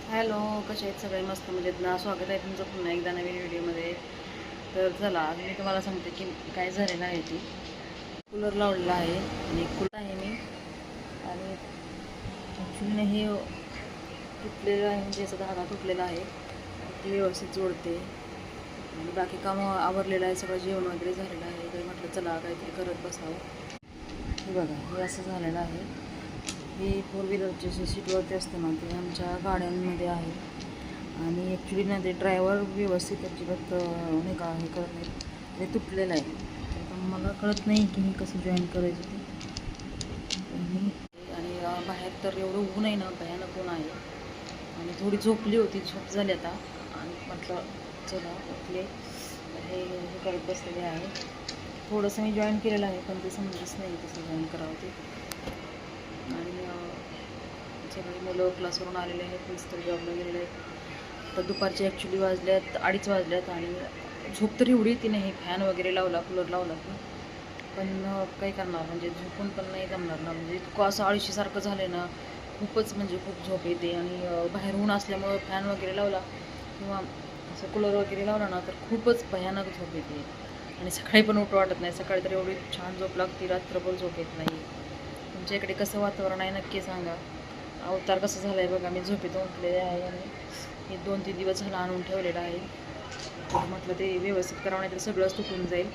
Hello, कसे आहेत सगळे? मस्त मजेत ना? स्वागत आहे तुमचं पुन्हा एकदा नवीन व्हिडिओमध्ये. तर चला, आज मी तुम्हाला सांगते की काय झालेलं आहे ती. कूलर लावलेला आहे आणि कूलर आहे मी, आणि ॲक्च्युली हे तुटलेलं आहे, म्हणजे याचा धागा तुटलेला आहे. ती व्यवस्थित जोडते आणि बाकी काम आवरलेलं आहे, सगळं जेवण वगैरे झालेलं आहे. तर म्हटलं चला काहीतरी करत बसावं. हे बघा, हे असं झालेलं आहे. ही फोर व्हीलरची जी सीटवरती असते ना, ते आमच्या गाड्यांमध्ये आहे. आणि ॲक्च्युली ना ते ड्रायव्हर व्यवस्थित अजिबात नाही का हे करत नाही, ते तुटलेलं आहे. तर मला कळत नाही की मी कसं जॉईन करायचं ते. आणि बाहेर तर एवढं ऊन आहे ना, भयानक ऊन आहे. आणि थोडी झोपली होती, झोप झाली आता, आणि म्हटलं चला उठले, हे हे करत बसलेले आहे. थोडंसं मी जॉईन केलेलं आहे, पण ते समजतच नाही कसं जॉईन करावं ते. आणि सगळे मुलं क्लासवरून आलेले आहेत, मिस्टर जॉबला गेलेले आहेत. तर दुपारचे ॲक्च्युली वाजल्यात 2:30 वाजल्यात, आणि झोप तर एवढी येते नाही. फॅन वगैरे लावला, कूलर लावला की, पण काय करणार, म्हणजे झोपून पण नाही जमणार ना. म्हणजे इतकं असं आळशीसारखं झालं ना, खूपच म्हणजे खूप झोप येते. आणि बाहेर ऊन असल्यामुळं फॅन वगैरे लावला किंवा असं कूलर वगैरे लावला ना, तर खूपच भयानक झोप येते. आणि सकाळी पण उठू वाटत नाही. सकाळी तर एवढी छान झोप लागते, रात्रभर झोप येत नाही. तुमच्या इकडे कसं वातावरण आहे नक्की सांगा. अवतार कसं झालं आहे बघा, मी झोपेतून उठलेले आहे आणि हे 2-3 दिवस झालं आणून ठेवलेलं आहे. तर म्हटलं ते व्यवस्थित करावं, नाही तर सगळंच तुटून जाईल.